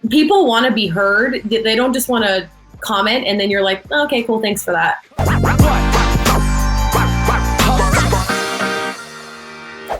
people want to be heard. They don't just want to comment and then you're like, oh, okay, cool, thanks for that.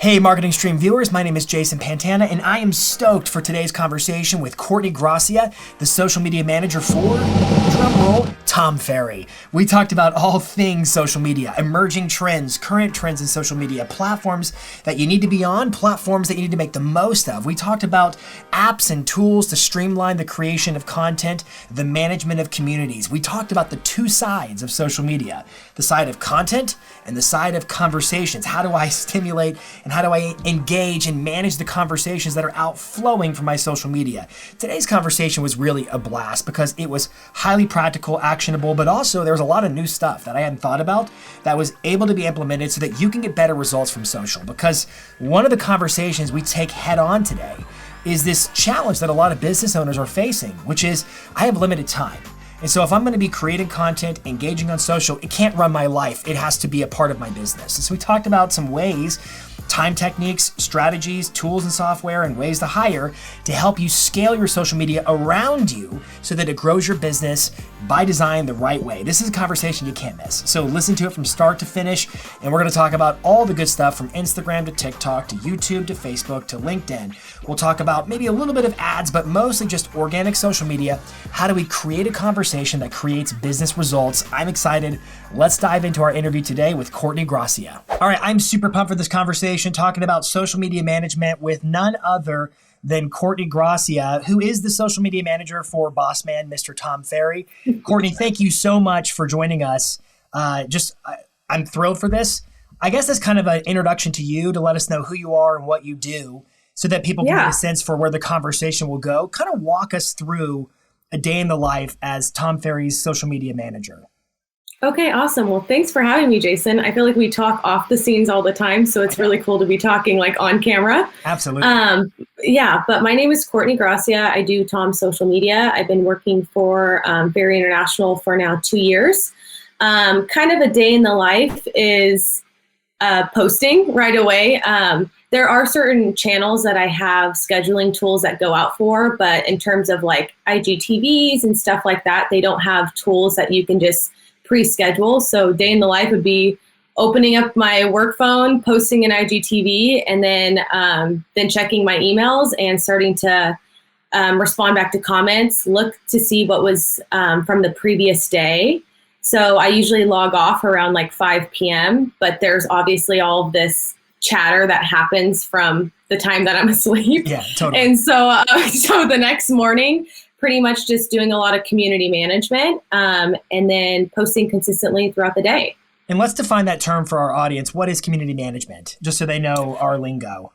Hey, Marketing Stream viewers, my name is Jason Pantana, and I am stoked for today's conversation with Courtney Gracia, the social media manager for, drumroll, Tom Ferry. We talked about all things social media, emerging trends, current trends in social media, platforms that you need to be on, platforms that you need to make the most of. We talked about apps and tools to streamline the creation of content, the management of communities. We talked about the two sides of social media, the side of content and the side of conversations. How do I stimulate and how do I engage and manage the conversations that are outflowing from my social media? Today's conversation was really a blast because it was highly practical, actionable, but also there was a lot of new stuff that I hadn't thought about that was able to be implemented so that you can get better results from social. Because one of the conversations we take head on today is this challenge that a lot of business owners are facing, which is I have limited time. And so if I'm going to be creating content, engaging on social, it can't run my life. It has to be a part of my business. And so we talked about some ways, time techniques, strategies, tools and software, and ways to hire to help you scale your social media around you so that it grows your business by design the right way. This is a conversation you can't miss. So listen to it from start to finish. And we're going to talk about all the good stuff from Instagram to TikTok to YouTube to Facebook to LinkedIn. We'll talk about maybe a little bit of ads, but mostly just organic social media. How do we create a conversation that creates business results? I'm excited. Let's dive into our interview today with Courtney Gracia. All right, I'm super pumped for this conversation, talking about social media management with none other than Courtney Gracia, who is the social media manager for boss man, Mr. Tom Ferry. Courtney, thank you so much for joining us. I'm thrilled for this. I guess that's kind of an introduction to you to let us know who you are and what you do so that people can get a sense for where the conversation will go. Kind of walk us through a day in the life as Tom Ferry's social media manager. Okay, awesome. Well, thanks for having me, Jason. I feel like we talk off the scenes all the time, so it's really cool to be talking like on camera. Absolutely. But my name is Courtney Gracia. I do Tom's social media. I've been working for Ferry International for now 2 years. Kind of a day in the life is posting right away. There are certain channels that I have scheduling tools that go out for, but in terms of like IGTVs and stuff like that, they don't have tools that you can just pre-schedule. So day in the life would be opening up my work phone, posting an IGTV, and then checking my emails and starting to respond back to comments, look to see what was from the previous day. So I usually log off around like 5 p.m., but there's obviously all of this chatter that happens from the time that I'm asleep. Yeah, totally. And so the next morning, pretty much just doing a lot of community management and then posting consistently throughout the day. And let's define that term for our audience. What is community management? Just so they know our lingo.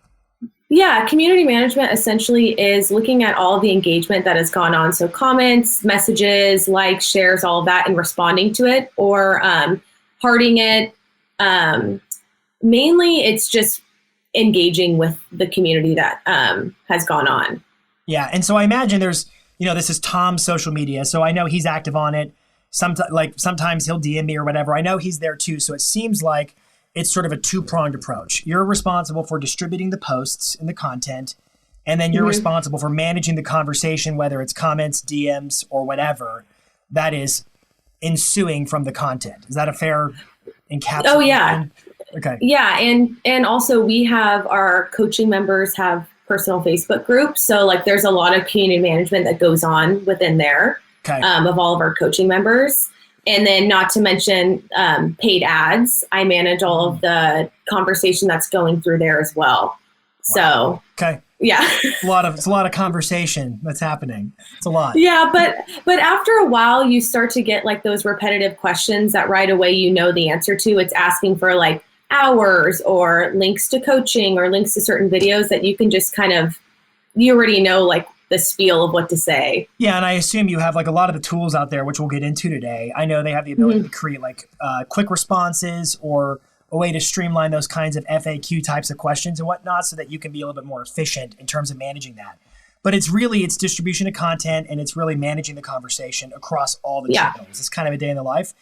Yeah, community management essentially is looking at all of the engagement that has gone on. So comments, messages, likes, shares, all of that, and responding to it or hearting it. Mainly, it's just engaging with the community that has gone on. Yeah, and so I imagine there's, this is Tom's social media, so I know he's active on it. Sometimes he'll DM me or whatever. I know he's there too, so it seems like it's sort of a two-pronged approach. You're responsible for distributing the posts and the content, and then you're responsible for managing the conversation, whether it's comments, DMs, or whatever that is ensuing from the content. Is that a fair encapsulation? Oh, yeah. Okay. Yeah, and also we have our coaching members have personal Facebook groups. So like there's a lot of community management that goes on within there of all of our coaching members. And then not to mention paid ads. I manage all of the conversation that's going through there as well. Wow. So yeah. It's a lot of conversation that's happening. It's a lot. Yeah, but after a while you start to get like those repetitive questions that right away you know the answer to. It's asking for like hours or links to coaching or links to certain videos that you can just you already know like the spiel of what to say. Yeah, and I assume you have like a lot of the tools out there, which we'll get into today. I know they have the ability to create like quick responses or a way to streamline those kinds of FAQ types of questions and whatnot so that you can be a little bit more efficient in terms of managing that. But it's distribution of content and it's really managing the conversation across all the channels. It's kind of a day in the life.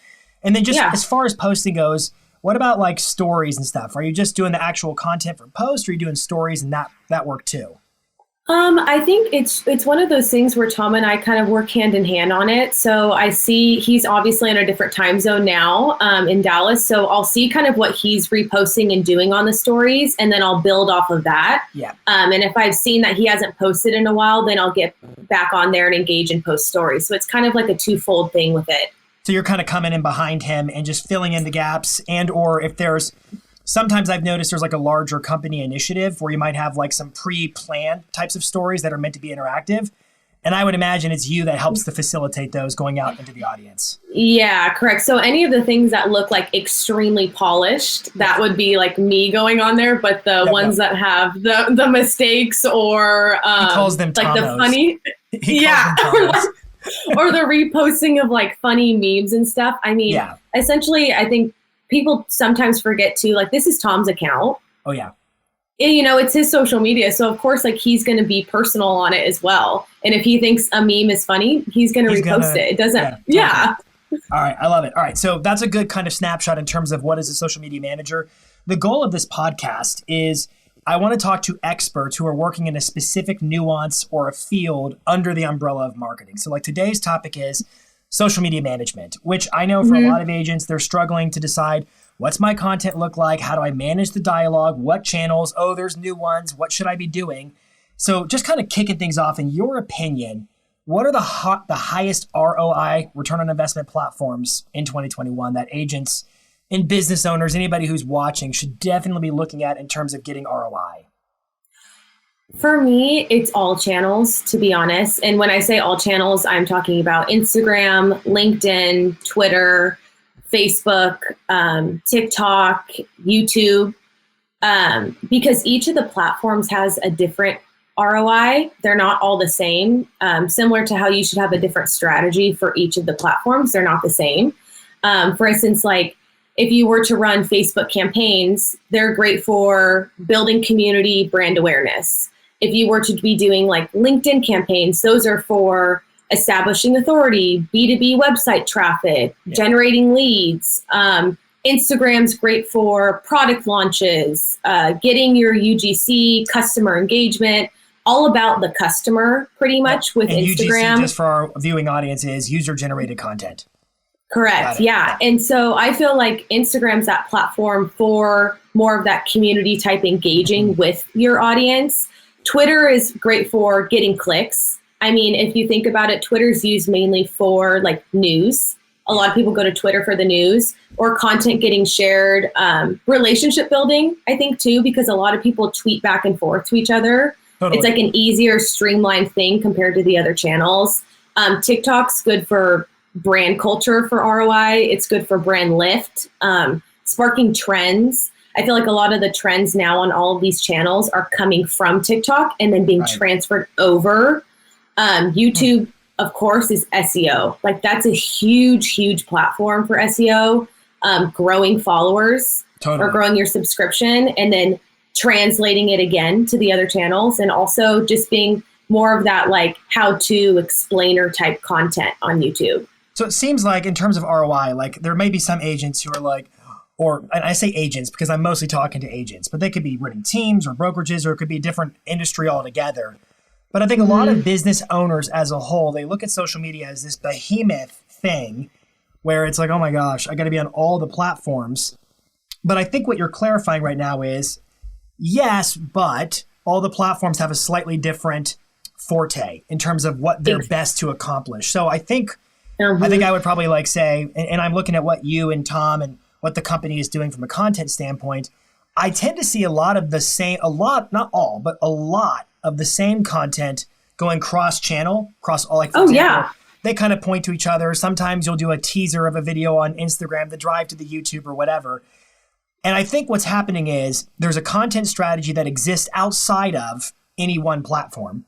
And then just as far as posting goes, what about like stories and stuff? Are you just doing the actual content for post or are you doing stories and that work too? I think it's one of those things where Tom and I kind of work hand in hand on it. So I see he's obviously in a different time zone now, in Dallas. So I'll see kind of what he's reposting and doing on the stories, and then I'll build off of that. Yeah. And if I've seen that he hasn't posted in a while, then I'll get back on there and engage and post stories. So it's kind of like a twofold thing with it. So you're kind of coming in behind him and just filling in the gaps, and or if there's sometimes I've noticed there's like a larger company initiative where you might have like some pre-planned types of stories that are meant to be interactive. And I would imagine it's you that helps to facilitate those going out into the audience. Yeah, correct. So any of the things that look like extremely polished, that would be like me going on there. But the ones that have the mistakes or he calls them like Tomos. the funny, yeah, or the reposting of like funny memes and stuff. I mean, essentially, I think people sometimes forget to like, this is Tom's account. Oh yeah. And, it's his social media. So of course, like he's going to be personal on it as well. And if he thinks a meme is funny, he's going to repost it. It doesn't. Yeah. All right. I love it. All right. So that's a good kind of snapshot in terms of what is a social media manager. The goal of this podcast is I want to talk to experts who are working in a specific nuance or a field under the umbrella of marketing. So like today's topic is social media management, which I know for a lot of agents, they're struggling to decide what's my content look like? How do I manage the dialogue? What channels? Oh, there's new ones. What should I be doing? So just kind of kicking things off, in your opinion, what are the highest ROI, return on investment platforms in 2021 that agents and business owners, anybody who's watching, should definitely be looking at in terms of getting ROI? For me, it's all channels, to be honest. And when I say all channels, I'm talking about Instagram, LinkedIn, Twitter, Facebook, TikTok, YouTube, because each of the platforms has a different ROI. They're not all the same. Similar to how you should have a different strategy for each of the platforms, they're not the same. For instance, like if you were to run Facebook campaigns, they're great for building community brand awareness. If you were to be doing like LinkedIn campaigns, those are for establishing authority, B2B website traffic, generating leads. Instagram's great for product launches, getting your UGC, customer engagement, all about the customer pretty much with and Instagram. UGC, just for our viewing audience, is user-generated content. Correct. Yeah. And so I feel like Instagram's that platform for more of that community type engaging with your audience. Twitter is great for getting clicks. I mean, if you think about it, Twitter's used mainly for like news. A lot of people go to Twitter for the news or content getting shared, relationship building, I think too, because a lot of people tweet back and forth to each other. Totally. It's like an easier, streamlined thing compared to the other channels. TikTok's good for brand culture for ROI. It's good for brand lift, sparking trends. I feel like a lot of the trends now on all of these channels are coming from TikTok and then being transferred over. YouTube, of course, is SEO. Like that's a huge, huge platform for SEO, growing followers or growing your subscription and then translating it again to the other channels. And also just being more of that like how-to explainer type content on YouTube. So it seems like in terms of ROI, like there may be some agents who are like, and I say agents because I'm mostly talking to agents, but they could be running teams or brokerages, or it could be a different industry altogether. But I think a lot of business owners as a whole, they look at social media as this behemoth thing where it's like, oh my gosh, I got to be on all the platforms. But I think what you're clarifying right now is, yes, but all the platforms have a slightly different forte in terms of what they're best to accomplish. So I think I would probably like say, and I'm looking at what you and Tom and what the company is doing from a content standpoint, I tend to see a lot of the same, not all, but a lot of the same content going cross-channel, across all, like, for example, they kind of point to each other. Sometimes you'll do a teaser of a video on Instagram, the drive to the YouTube or whatever. And I think what's happening is there's a content strategy that exists outside of any one platform.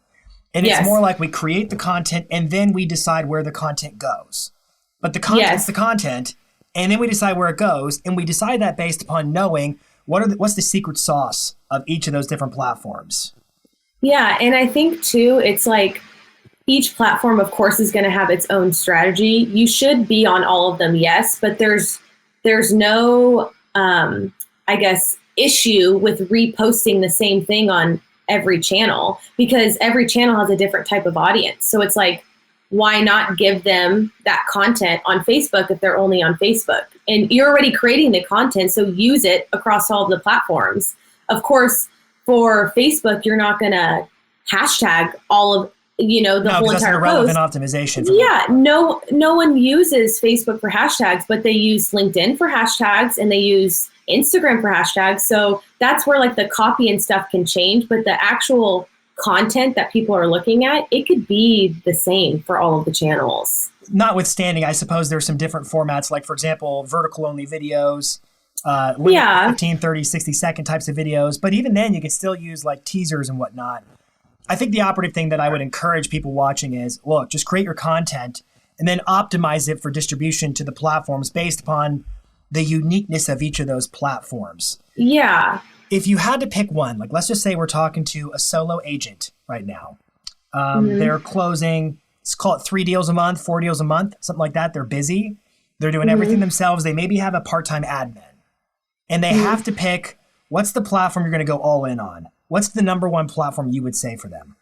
And it's more like we create the content and then we decide where the content goes. But the content's the content, and then we decide where it goes, and we decide that based upon knowing what's the secret sauce of each of those different platforms. Yeah, and I think too, it's like each platform, of course, is going to have its own strategy. You should be on all of them, yes, but there's no, I guess, issue with reposting the same thing on every channel, because every channel has a different type of audience. So it's like, why not give them that content on Facebook if they're only on Facebook? And you're already creating the content, so use it across all of the platforms. Of course, for Facebook, you're not going to hashtag all of, the whole entire irrelevant post. Optimization. No one uses Facebook for hashtags, but they use LinkedIn for hashtags and they use Instagram for hashtags. So that's where like the copy and stuff can change, but the actual content that people are looking at, it could be the same for all of the channels. Notwithstanding, I suppose there's some different formats, like for example, vertical only videos, 15, 30, 60-second types of videos. But even then, you can still use like teasers and whatnot. I think the operative thing that I would encourage people watching is, look, just create your content and then optimize it for distribution to the platforms based upon the uniqueness of each of those platforms. Yeah. If you had to pick one, like let's just say we're talking to a solo agent right now. They're closing, let's call it 3 deals a month, 4 deals a month, something like that. They're busy. They're doing everything themselves. They maybe have a part-time admin. And they have to pick, what's the platform you're going to go all in on? What's the number one platform you would say for them?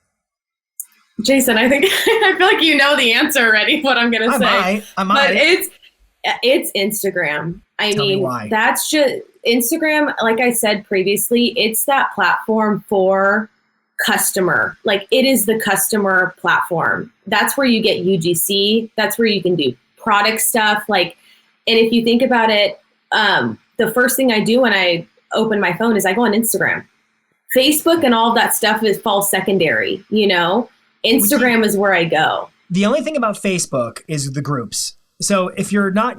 Jason, I think I feel like you know the answer already, what I'm going to say. I might. But it's Instagram. Tell me why. That's just Instagram. Like I said previously, it's that platform for customer. Like it is the customer platform. That's where you get UGC. That's where you can do product stuff. Like, and if you think about it, the first thing I do when I open my phone is I go on Instagram. Facebook and all of that stuff falls secondary, Instagram is where I go. The only thing about Facebook is the groups. So if you're not,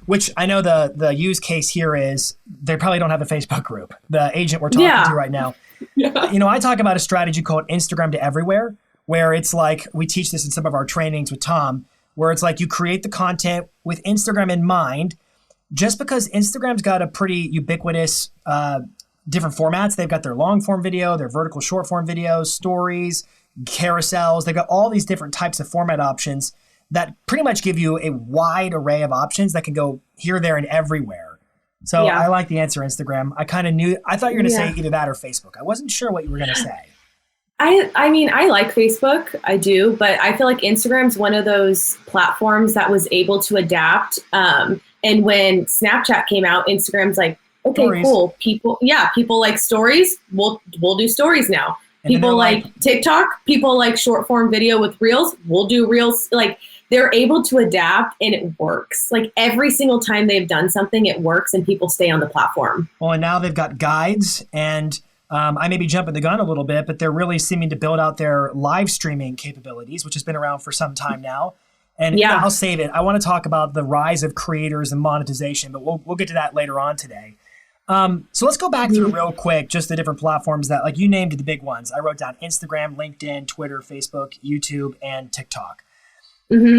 which I know the use case here is they probably don't have a Facebook group, the agent we're talking to right now. I talk about a strategy called Instagram to everywhere, where it's like, we teach this in some of our trainings with Tom, where it's like you create the content with Instagram in mind. Just because Instagram's got a pretty ubiquitous different formats. They've got their long form video, their vertical short form videos, stories, carousels. They've got all these different types of format options that pretty much give you a wide array of options that can go here, there, and everywhere. So I like the answer Instagram. I thought you were going to say either that or Facebook. I wasn't sure what you were going to say. I mean, I like Facebook, I do, but I feel like Instagram's one of those platforms that was able to adapt. And when Snapchat came out, Instagram's like, okay, stories. Cool. People like stories. We'll do stories now. And people like TikTok. People like short form video with reels. We'll do reels. Like they're able to adapt and it works. Like every single time they've done something, it works and people stay on the platform. Well, and now they've got guides and I may be jumping the gun a little bit, but they're really seeming to build out their live streaming capabilities, which has been around for some time now. And I'll save it. I want to talk about the rise of creators and monetization, but we'll get to that later on today. So let's go back through real quick, just the different platforms that, like you named the big ones. I wrote down Instagram, LinkedIn, Twitter, Facebook, YouTube, and TikTok.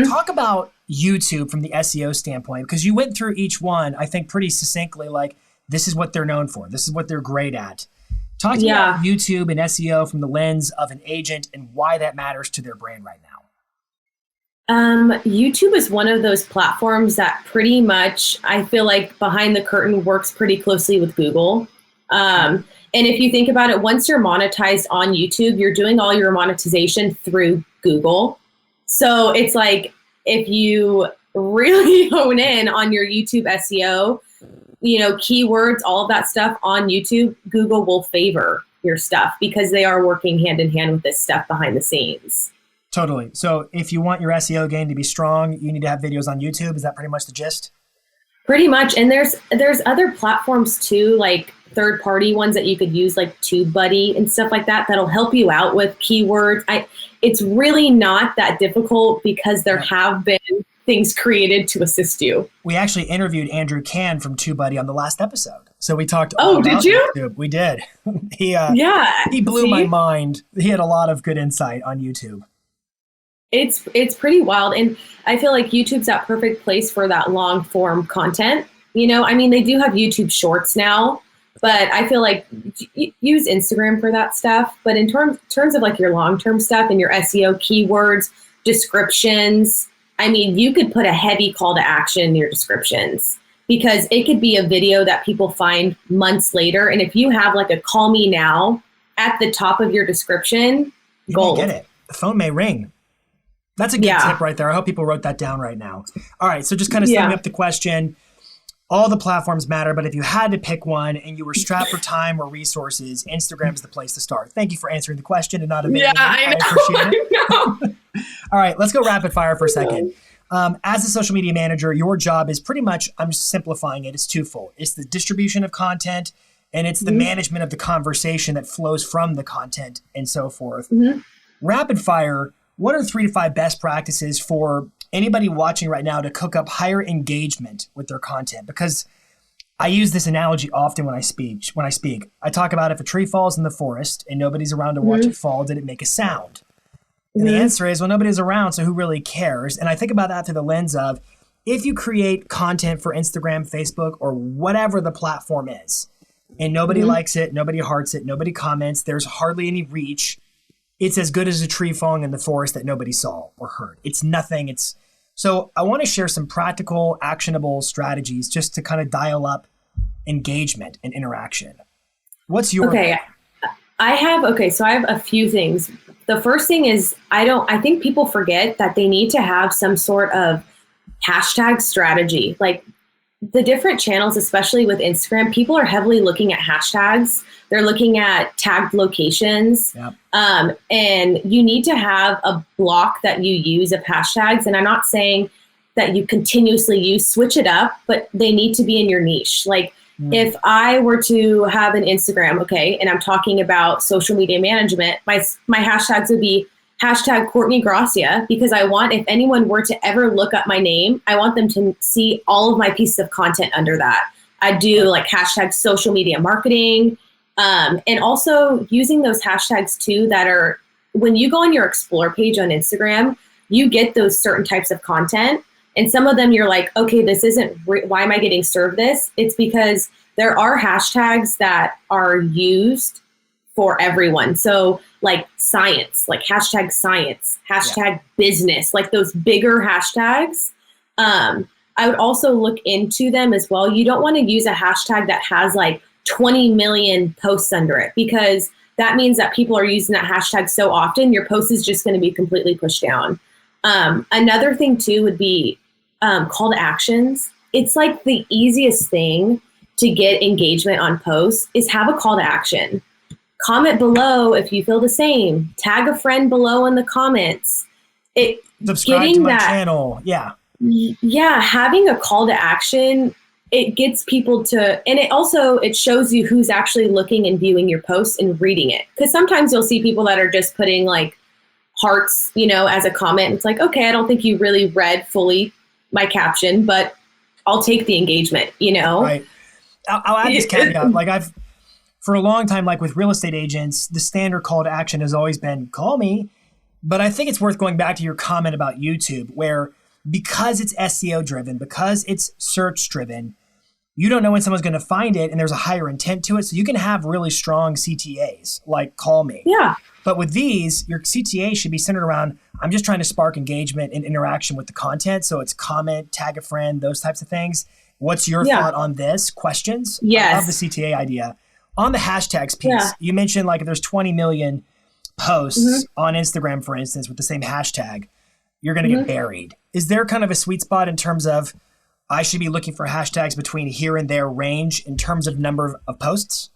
Talk about YouTube from the SEO standpoint, because you went through each one, I think pretty succinctly, like this is what they're known for. This is what they're great at. Talk to me about YouTube and SEO from the lens of an agent and why that matters to their brand right now. YouTube is one of those platforms that pretty much, I feel like behind the curtain works pretty closely with Google. And if you think about it, once you're monetized on YouTube, you're doing all your monetization through Google. So it's like, if you really hone in on your YouTube SEO, keywords, all of that stuff on YouTube, Google will favor your stuff because they are working hand in hand with this stuff behind the scenes. Totally. So if you want your SEO game to be strong, you need to have videos on YouTube. Is that pretty much the gist? Pretty much. And there's other platforms too, like third-party ones that you could use, like TubeBuddy and stuff like that, that'll help you out with keywords. It's really not that difficult because there have been things created to assist you. We actually interviewed Andrew Can from TubeBuddy on the last episode. So we talked about did you? YouTube. We did. He blew my mind. He had a lot of good insight on YouTube. It's pretty wild. And I feel like YouTube's that perfect place for that long form content. They do have YouTube shorts now, but I feel like use Instagram for that stuff. But in terms of like your long-term stuff and your SEO keywords, descriptions, you could put a heavy call to action in your descriptions because it could be a video that people find months later. And if you have like a call me now at the top of your description, gold. You may get it. The phone may ring. That's a good tip right there. I hope people wrote that down right now. All right. So just kind of summing up the question, all the platforms matter, but if you had to pick one and you were strapped for time or resources, Instagram is the place to start. Thank you for answering the question and not abandoning it. I appreciate it. All right. Let's go rapid fire for a second. As a social media manager, your job is pretty much, I'm simplifying it, it's twofold. It's the distribution of content and it's the management of the conversation that flows from the content and so forth. Rapid fire, what are 3 to 5 best practices for anybody watching right now to cook up higher engagement with their content? Because I use this analogy often when I speak. I talk about if a tree falls in the forest and nobody's around to watch it fall, did it make a sound? And the answer is, well, nobody's around, so who really cares? And I think about that through the lens of, if you create content for Instagram, Facebook, or whatever the platform is, and nobody likes it, nobody hearts it, nobody comments, there's hardly any reach, it's as good as a tree falling in the forest that nobody saw or heard. It's nothing. So I want to share some practical, actionable strategies just to kind of dial up engagement and interaction. What's your... So I have a few things. The first thing is, I think people forget that they need to have some sort of hashtag strategy. Like the different channels, especially with Instagram, people are heavily looking at hashtags. They're looking at tagged locations. Yep. And you need to have a block that you use of hashtags. And I'm not saying that you continuously switch it up, but they need to be in your niche. Like if I were to have an Instagram, and I'm talking about social media management, my hashtags would be hashtag Courtney Gracia, because I want, if anyone were to ever look up my name, I want them to see all of my pieces of content under that. I do like hashtag social media marketing, and also using those hashtags too that are, when you go on your explore page on Instagram, you get those certain types of content. And some of them you're like, okay, this isn't, why am I getting served this? It's because there are hashtags that are used for everyone. So like science, like hashtag science, hashtag business, like those bigger hashtags. I would also look into them as well. You don't want to use a hashtag that has like 20 million posts under it, because that means that people are using that hashtag so often, your post is just going to be completely pushed down. Another thing too would be call to actions. It's like the easiest thing to get engagement on posts is have a call to action. Comment below if you feel the same. Tag a friend below in the comments. Subscribe to my channel. Yeah, having a call to action, it gets people to, and it shows you who's actually looking and viewing your posts and reading it. Because sometimes you'll see people that are just putting like hearts, as a comment. It's like, okay, I don't think you really read fully my caption, but I'll take the engagement, Right. I'll add this caveat. Like for a long time, like with real estate agents, the standard call to action has always been call me. But I think it's worth going back to your comment about YouTube, where because it's SEO driven, because it's search driven, you don't know when someone's going to find it, and there's a higher intent to it. So you can have really strong CTAs like call me. Yeah. But with these, your CTA should be centered around, I'm just trying to spark engagement and interaction with the content. So it's comment, tag a friend, those types of things. What's your thought on this? Questions? Yes. I love the CTA idea. On the hashtags piece, you mentioned like if there's 20 million posts on Instagram, for instance, with the same hashtag, you're going to get buried. Is there kind of a sweet spot in terms of I should be looking for hashtags between here and there range in terms of number of posts?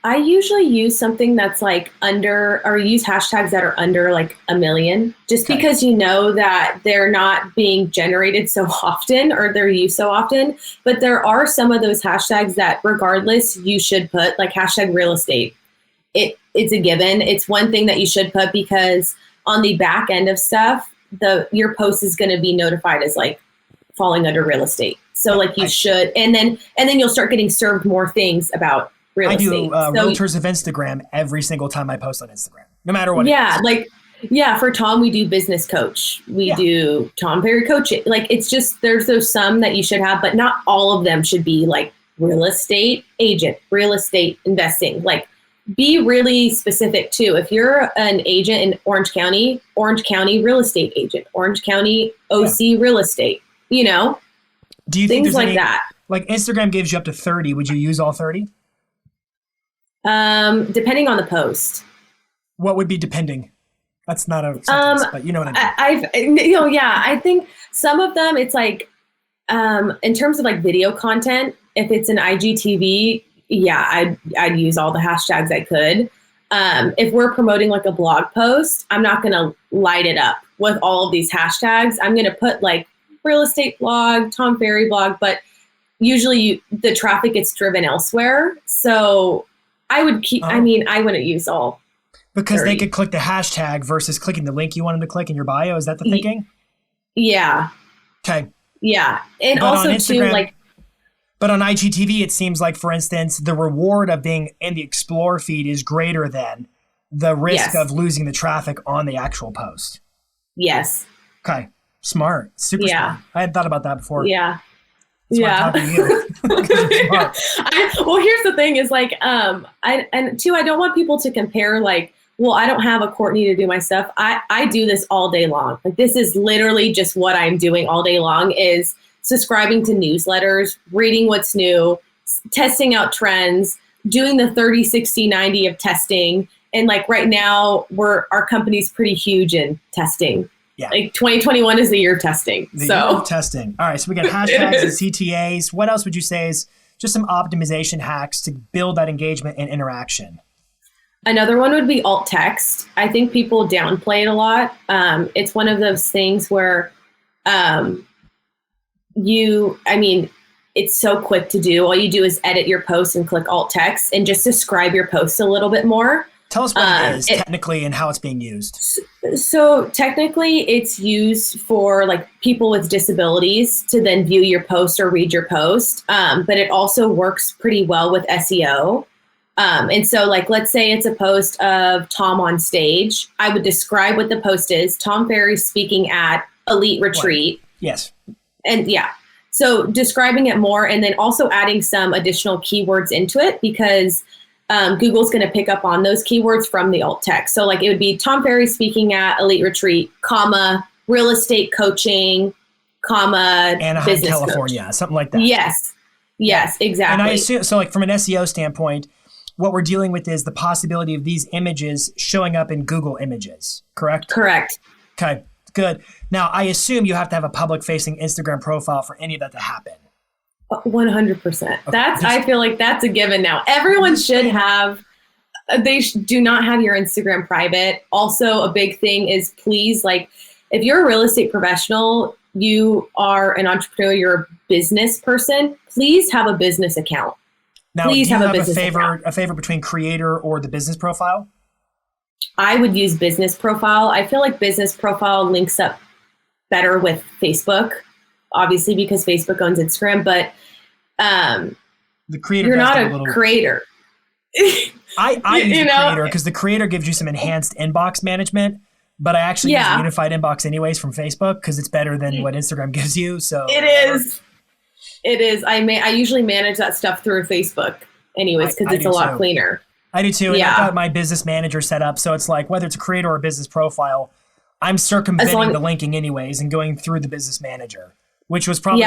I usually use something that's like use hashtags that are under like 1 million, just because that they're not being generated so often or they're used so often. But there are some of those hashtags that regardless you should put, like hashtag real estate. It's a given. It's one thing that you should put, because on the back end of stuff, your post is going to be notified as like falling under real estate. So like you should, and then you'll start getting served more things about real estate. I do realtors of Instagram every single time I post on Instagram, no matter what. For Tom, we do business coach. We do Tom Ferry coaching. Like, it's just, there's those some that you should have, but not all of them should be like real estate agent, real estate investing. Like, be really specific too. If you're an agent in Orange County real estate agent, Orange County OC real estate, Do you think things like that? Like Instagram gives you up to 30. Would you use all 30? Depending on the post. What would be depending? That's not a sentence, but you know what I mean. I think some of them, it's like, in terms of like video content, if it's an IGTV, I'd use all the hashtags I could. If we're promoting like a blog post, I'm not going to light it up with all of these hashtags. I'm going to put like real estate blog, Tom Ferry blog, but usually the traffic gets driven elsewhere. So I would I wouldn't use all. Because 30. they could click the hashtag versus clicking the link you want them to click in your bio. Is that the thinking? Yeah. Okay. Yeah. And But also on Instagram, too, like, but on IGTV, it seems like, for instance, the reward of being in the Explore feed is greater than the risk of losing the traffic on the actual post. Yes. Okay. Smart. Super smart. I hadn't thought about that before. Yeah. That's why I'm talking to you. 'Cause you're smart. Well, here's the thing is like, I don't want people to compare like, well, I don't have a Courtney to do my stuff. I do this all day long. Like, this is literally just what I'm doing all day long, is subscribing to newsletters, reading what's new, testing out trends, doing the 30, 60, 90 of testing. And like right now, our company's pretty huge in testing. Yeah. Like 2021 is the year of testing. The year of testing. All right. So we got hashtags and CTAs. What else would you say is just some optimization hacks to build that engagement and interaction? Another one would be alt text. I think people downplay it a lot. It's one of those things where it's so quick to do. All you do is edit your post and click alt text and just describe your post a little bit more. Tell us what it is technically and how it's being used. So technically it's used for like people with disabilities to then view your post or read your post. But it also works pretty well with SEO. And so like, let's say it's a post of Tom on stage. I would describe what the post is. Tom Ferry speaking at Elite Retreat. Yes. And so describing it more and then also adding some additional keywords into it, because Google's going to pick up on those keywords from the alt text. So like it would be Tom Ferry speaking at Elite Retreat, comma, real estate coaching, comma, Anaheim, business California, coach. something like that. Yes, exactly. And I assume, so like from an SEO standpoint, what we're dealing with is the possibility of these images showing up in Google Images, correct? Correct. Okay, good. Now, I assume you have to have a public-facing Instagram profile for any of that to happen. 100%. I feel like that's a given now. Everyone should have, do not have your Instagram private. Also, a big thing is please, like, if you're a real estate professional, you are an entrepreneur, you're a business person, please have a business account. Now, please do you have account. a favor between creator or the business profile? I would use business profile. I feel like business profile links up better with Facebook, obviously because Facebook owns Instagram, but the creator, you're not a creator. I use the creator because the creator gives you some enhanced inbox management, but I actually use a unified inbox anyways from Facebook because it's better than what Instagram gives you. So it is. I usually manage that stuff through Facebook anyways because it's a lot cleaner. I do too. And I've got my business manager set up. So it's like whether it's a creator or a business profile, I'm circumventing the linking anyways and going through the business manager, which was probably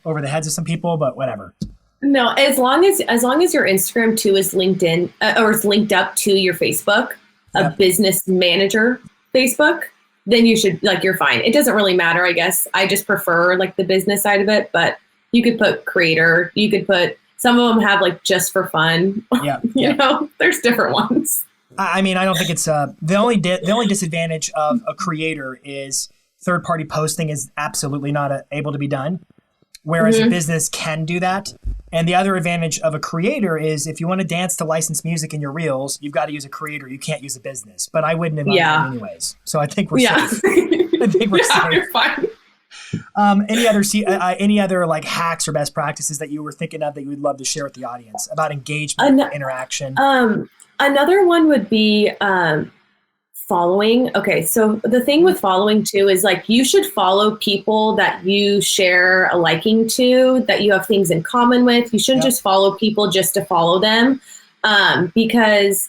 over the heads of some people, but whatever. No, as long as your Instagram too is linked in or is linked up to your Facebook, a business manager Facebook, then you should you're fine. It doesn't really matter, I guess. I just prefer like the business side of it, but you could put creator, you could put, some of them have like just for fun. Yeah. you know, there's different ones. I mean, I don't think it's the only disadvantage of a creator is third-party posting is absolutely not able to be done, whereas a business can do that. And the other advantage of a creator is if you want to dance to licensed music in your reels, you've got to use a creator. You can't use a business. But I wouldn't invite them anyways. So I think we're safe. I think we're safe. You're fine. Any other like hacks or best practices that you were thinking of that you would love to share with the audience about engagement, interaction? Another one would be following. Okay, so the thing with following too is like you should follow people that you share a liking to, that you have things in common with. You shouldn't just follow people just to follow them, because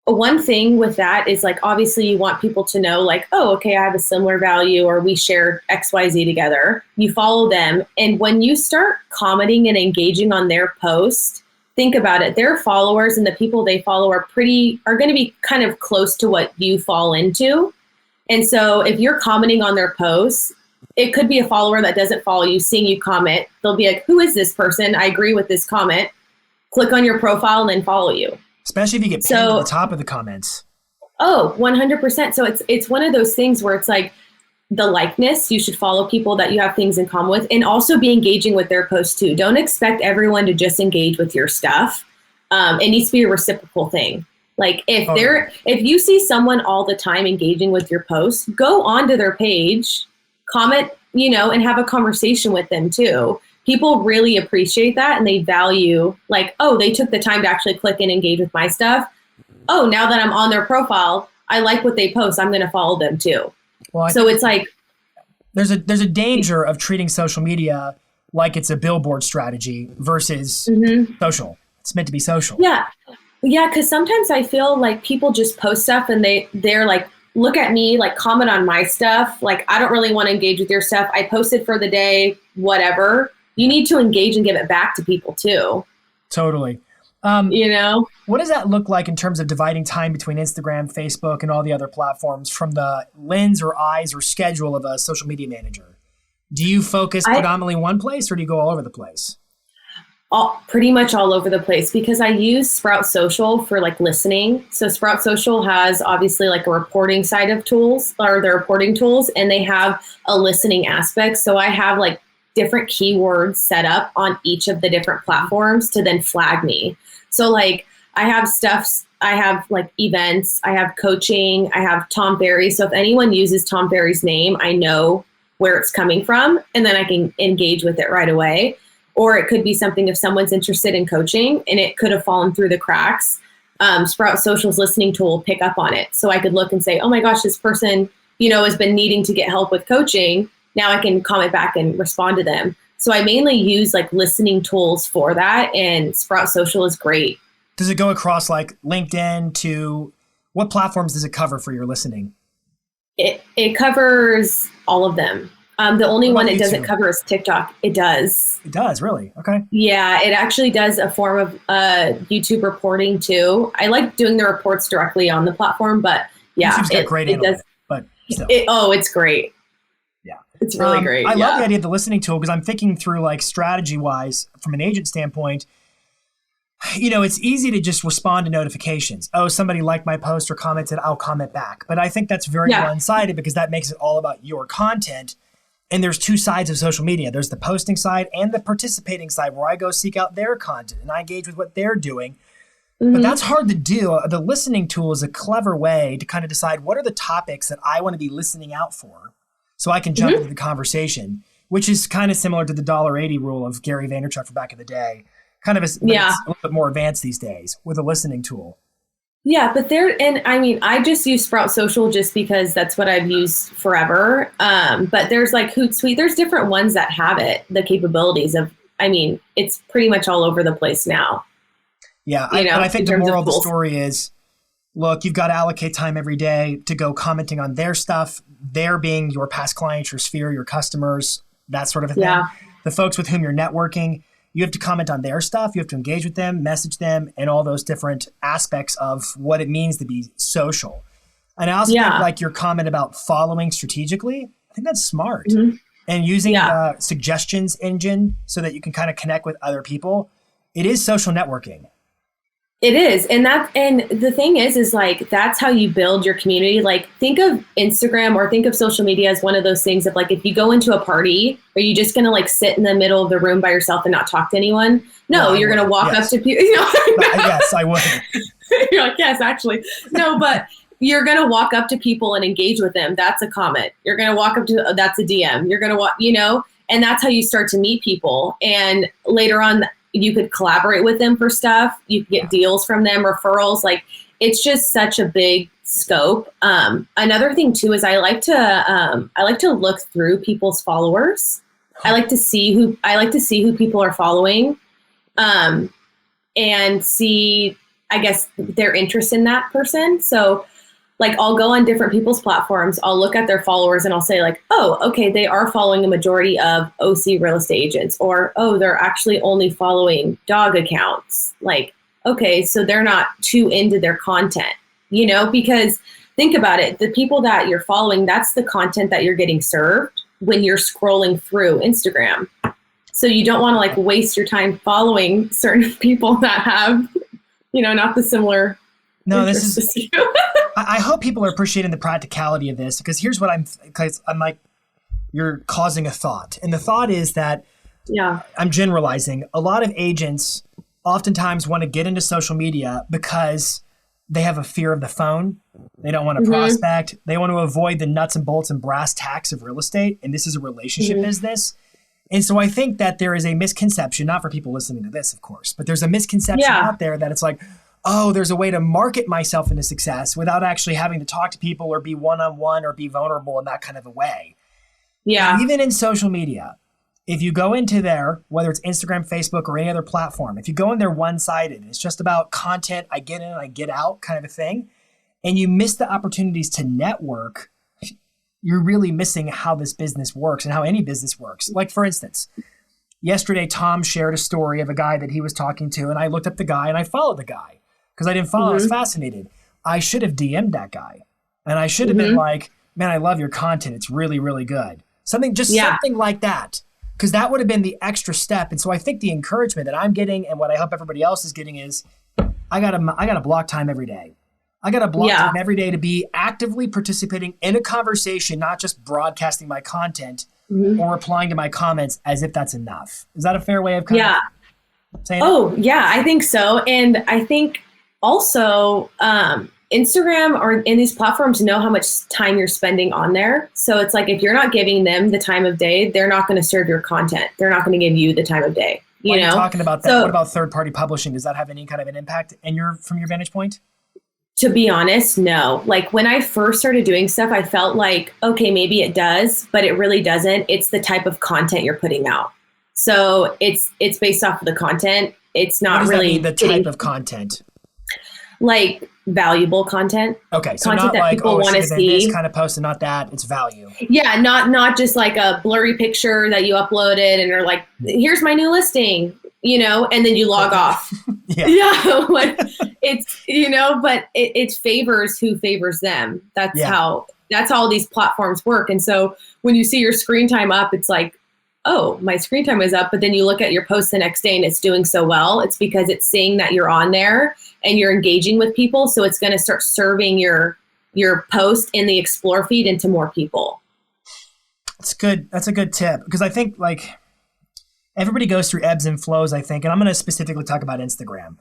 one thing with that is like obviously you want people to know like, oh, okay, I have a similar value or we share XYZ together. You follow them, and when you start commenting and engaging on their post, think about it. Their followers and the people they follow are going to be kind of close to what you fall into. And so if you're commenting on their posts, it could be a follower that doesn't follow you, seeing you comment. They'll be like, who is this person? I agree with this comment. Click on your profile and then follow you. Especially if you get pinned to the top of the comments. Oh, 100%. So it's one of those things where it's like the likeness. You should follow people that you have things in common with, and also be engaging with their posts too. Don't expect everyone to just engage with your stuff. It needs to be a reciprocal thing. Like if you see someone all the time engaging with your posts, go onto their page, comment, and have a conversation with them too. People really appreciate that, and they value like, oh, they took the time to actually click and engage with my stuff. Oh, now that I'm on their profile, I like what they post. I'm going to follow them too. Well, so it's like there's a danger of treating social media like it's a billboard strategy versus social. It's meant to be social. Yeah. Yeah, because sometimes I feel like people just post stuff and they're like, look at me, like comment on my stuff. Like, I don't really want to engage with your stuff. I posted for the day, whatever. You need to engage and give it back to people too. Totally. What does that look like in terms of dividing time between Instagram, Facebook, and all the other platforms from the lens or eyes or schedule of a social media manager? Do you focus predominantly in one place, or do you go all over the place? Pretty much all over the place, because I use Sprout Social for like listening. So Sprout Social has obviously like a reporting side of tools, or their reporting tools, and they have a listening aspect. So I have like different keywords set up on each of the different platforms to then flag me. So like I have like events, I have coaching, I have Tom Ferry. So if anyone uses Tom Ferry's name, I know where it's coming from, and then I can engage with it right away. Or it could be something if someone's interested in coaching and it could have fallen through the cracks. Sprout Social's listening tool will pick up on it. So I could look and say, oh my gosh, this person, has been needing to get help with coaching. Now I can comment back and respond to them. So I mainly use like listening tools for that, and Sprout Social is great. Does it go across like LinkedIn to what platforms does it cover for your listening? It covers all of them. The only one it doesn't cover is TikTok. It does. It does, really? Okay. Yeah, it actually does a form of YouTube reporting too. I like doing the reports directly on the platform, but yeah. YouTube's got great analytics, but still. It's great. Yeah. It's really great. I love the idea of the listening tool, because I'm thinking through like strategy-wise from an agent standpoint. It's easy to just respond to notifications. Oh, somebody liked my post or commented, I'll comment back. But I think that's very one-sided, because that makes it all about your content. And there's two sides of social media. There's the posting side and the participating side, where I go seek out their content and I engage with what they're doing. But that's hard to do. The listening tool is a clever way to kind of decide what are the topics that I want to be listening out for, so I can jump into the conversation, which is kind of similar to the $1.80 rule of Gary Vaynerchuk from back in the day. It's a little bit more advanced these days with a listening tool. Yeah, but I just use Sprout Social just because that's what I've used forever. But there's like Hootsuite. There's different ones that have the capabilities of, it's pretty much all over the place now. Yeah, I think the moral of the story is, look, you've got to allocate time every day to go commenting on their stuff, their being your past clients, your sphere, your customers, that sort of a thing. Yeah. The folks with whom you're networking, you have to comment on their stuff. You have to engage with them, message them, and all those different aspects of what it means to be social. And I also think like your comment about following strategically, I think that's smart. And using the suggestions engine so that you can kind of connect with other people. It is social networking. It is. And the thing is like, that's how you build your community. Like, think of Instagram or think of social media as one of those things of like, if you go into a party, are you just going to like sit in the middle of the room by yourself and not talk to anyone? No, you're going to walk up to people. Yes, I would. You're like, yes, actually. No, but you're going to walk up to people and engage with them. That's a comment. You're going to walk up to, that's a DM. You're going to walk, and that's how you start to meet people. And later on, you could collaborate with them for stuff. You can get deals from them, referrals. Like, it's just such a big scope. Another thing too is I like to look through people's followers. I like to see who people are following, and see, I guess, their interest in that person. So, like I'll go on different people's platforms, I'll look at their followers and I'll say like, oh, okay, they are following a majority of OC real estate agents, or, oh, they're actually only following dog accounts. Like, okay, so they're not too into their content, because think about it. The people that you're following, that's the content that you're getting served when you're scrolling through Instagram. So you don't want to like waste your time following certain people that have, not the similar. No, this is, I hope people are appreciating the practicality of this, because here's what I'm like, you're causing a thought. And the thought is that I'm generalizing. A lot of agents oftentimes want to get into social media because they have a fear of the phone. They don't want to prospect. They want to avoid the nuts and bolts and brass tacks of real estate. And this is a relationship business. And so I think that there is a misconception, not for people listening to this, of course, but there's a misconception out there that it's like, oh, there's a way to market myself into success without actually having to talk to people or be one-on-one or be vulnerable in that kind of a way. Yeah. Even in social media, if you go into there, whether it's Instagram, Facebook, or any other platform, if you go in there one-sided, it's just about content, I get in, I get out kind of a thing, and you miss the opportunities to network, you're really missing how this business works and how any business works. Like, for instance, yesterday, Tom shared a story of a guy that he was talking to, and I looked up the guy and I followed the guy because I didn't follow. I was fascinated. I should have DM'd that guy, and I should have been like, man, I love your content. It's really, really good. Something like that. Because that would have been the extra step. And so I think the encouragement that I'm getting and what I hope everybody else is getting is I got to block time every day. I got to block time every day to be actively participating in a conversation, not just broadcasting my content or replying to my comments as if that's enough. Is that a fair way of saying it? Yeah, I think so. And I think also Instagram or in these platforms know how much time you're spending on there. So it's like, if you're not giving them the time of day, they're not going to serve your content. They're not going to give you the time of day. When you're talking about that, what about third-party publishing? Does that have any kind of an impact from your vantage point? To be honest, no. Like when I first started doing stuff, I felt like, okay, maybe it does, but it really doesn't. It's the type of content you're putting out. So it's based off of the content. It's not really the type of content. Like valuable content. Okay, so content not that like, people want to see. This kind of post and not that. It's value. Yeah, not just like a blurry picture that you uploaded and are like, here's my new listing, and then you log off. Like it's, but it favors who favors them. That's how all these platforms work. And so when you see your screen time up, it's like, oh, my screen time is up. But then you look at your post the next day and it's doing so well. It's because it's seeing that you're on there and you're engaging with people. So it's going to start serving your post in the Explore feed into more people. That's good. That's a good tip, because I think like everybody goes through ebbs and flows, I think. And I'm going to specifically talk about Instagram.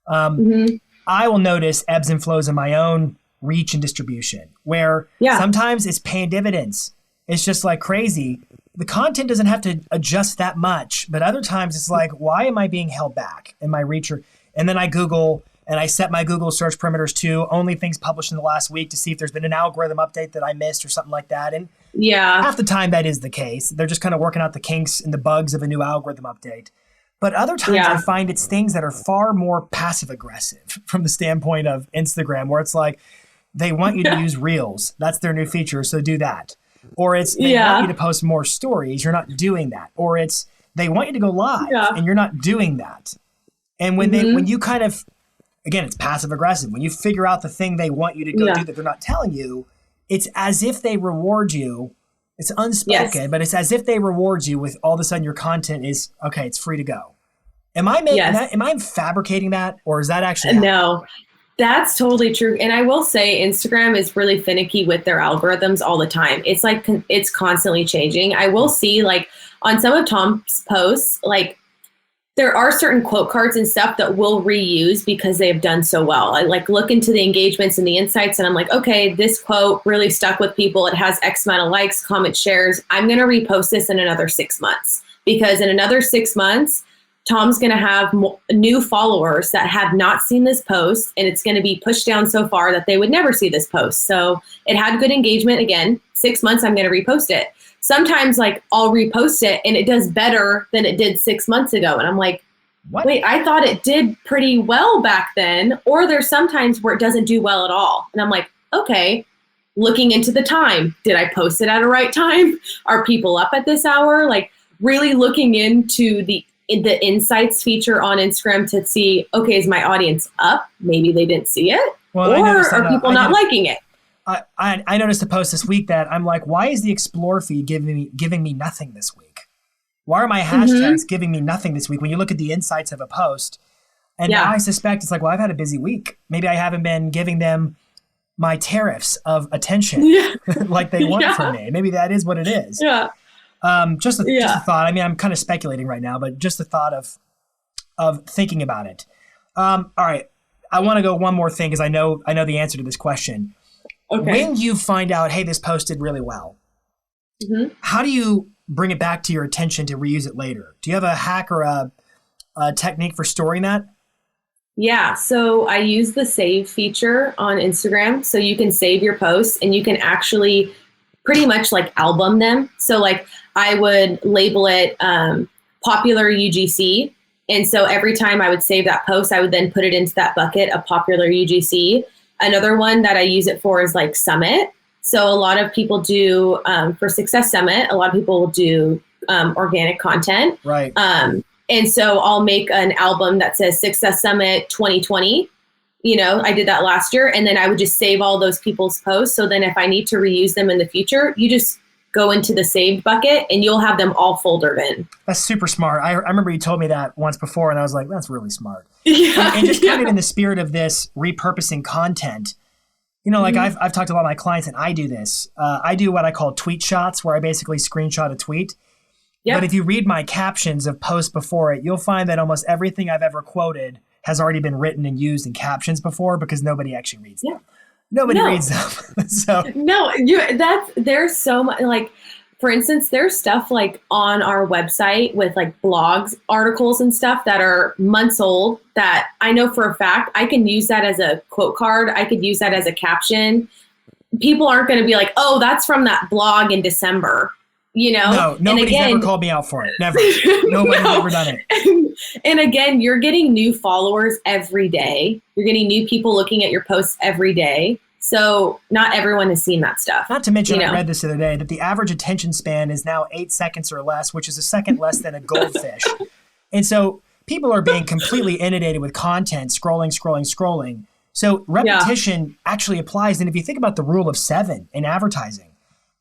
I will notice ebbs and flows in my own reach and distribution where sometimes it's paying dividends. It's just like crazy. The content doesn't have to adjust that much, but other times it's like, why am I being held back in my reach? And then I Google and I set my Google search parameters to only things published in the last week to see if there's been an algorithm update that I missed or something like that. And half the time that is the case. They're just kind of working out the kinks and the bugs of a new algorithm update. But other times I find it's things that are far more passive aggressive from the standpoint of Instagram, where it's like, they want you to use Reels. That's their new feature, so do that. Or it's they want you to post more stories. You're not doing that. Or it's they want you to go live and you're not doing that. And when you kind of, again, it's passive aggressive. When you figure out the thing they want you to go do that they're not telling you, it's as if they reward you. It's unspoken, but it's as if they reward you with all of a sudden your content is, okay, it's free to go. Am I making that? Am I fabricating that? Or is that actually happening? No. That's totally true. And I will say Instagram is really finicky with their algorithms all the time. It's like it's constantly changing. I will see like on some of Tom's posts, like there are certain quote cards and stuff that we'll reuse because they've done so well. I like look into the engagements and the insights and I'm like, okay, this quote really stuck with people. It has X amount of likes, comments, shares. I'm going to repost this in another 6 months because in another 6 months, Tom's going to have new followers that have not seen this post, and it's going to be pushed down so far that they would never see this post. So it had good engagement. Again, 6 months, I'm going to repost it. Sometimes like I'll repost it and it does better than it did 6 months ago. And I'm like, what? Wait, I thought it did pretty well back then. Or there's sometimes where it doesn't do well at all. And I'm like, okay, looking into the time. Did I post it at a right time? Are people up at this hour? Like really looking into the insights feature on Instagram to see, okay, is my audience up? Maybe they didn't see it. Well, or are people not liking it? I noticed a post this week that I'm like, why is the Explore feed giving me nothing this week? Why are my hashtags giving me nothing this week? When you look at the insights of a post, and now I suspect it's like, well, I've had a busy week. Maybe I haven't been giving them my tariffs of attention like they want from me. Maybe that is what it is. Yeah. Just a thought. I mean, I'm kind of speculating right now, but just the thought of thinking about it. All right. I want to go one more thing because I know the answer to this question. Okay. When you find out, hey, this post did really well, how do you bring it back to your attention to reuse it later? Do you have a hack or a technique for storing that? Yeah, so I use the save feature on Instagram. So you can save your posts and you can actually pretty much like album them. So like I would label it popular UGC. And so every time I would save that post, I would then put it into that bucket of popular UGC. Another one that I use it for is like Summit. So a lot of people do, for Success Summit, a lot of people will do organic content. Right. And so I'll make an album that says Success Summit 2020. You know, I did that last year. And then I would just save all those people's posts. So then if I need to reuse them in the future, you just go into the saved bucket and you'll have them all foldered in. That's super smart. I remember you told me that once before and I was like, that's really smart. And just kind of in the spirit of this repurposing content, you know, like I've talked to a lot of my clients and I do this. I do what I call tweet shots where I basically screenshot a tweet. Yep. But if you read my captions of posts before it, you'll find that almost everything I've ever quoted has already been written and used in captions before because nobody actually reads them. Nobody reads them. So there's so much, like, for instance, there's stuff like on our website with like blogs, articles and stuff that are months old that I know for a fact I can use that as a quote card. I could use that as a caption. People aren't going to be like, oh, that's from that blog in December. You know, no, nobody's ever called me out for it. Never. Nobody's ever done it. And again, you're getting new followers every day. You're getting new people looking at your posts every day. So not everyone has seen that stuff. Not to mention, I read this the other day, that the average attention span is now 8 seconds or less, which is a second less than a goldfish. And so people are being completely inundated with content, scrolling. So repetition actually applies. And if you think about the rule of 7 in advertising,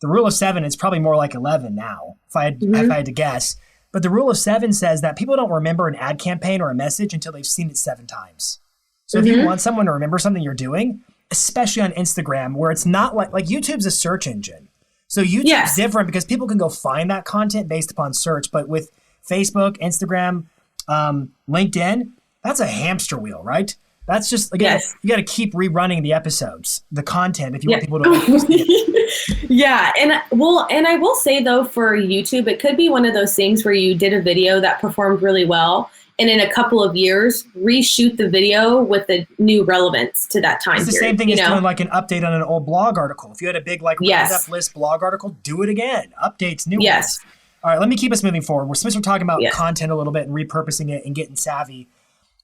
the rule of 7 is probably more like 11 now, if I had to guess. But the rule of 7 says that people don't remember an ad campaign or a message until they've seen it 7 times. So if you want someone to remember something you're doing, especially on Instagram, where it's not like YouTube's a search engine. So YouTube's different because people can go find that content based upon search. But with Facebook, Instagram, LinkedIn, that's a hamster wheel, right? That's just, again, you got to keep rerunning the episodes, the content, if you want people to like Yeah. And I will say though, for YouTube, it could be one of those things where you did a video that performed really well. And in a couple of years, reshoot the video with the new relevance to that time period. It's the same thing as doing like an update on an old blog article. If you had a big like roundup list blog artical, do it again. Updates, new ones. All right, let me keep us moving forward. Since we're talking about content a little bit and repurposing it and getting savvy,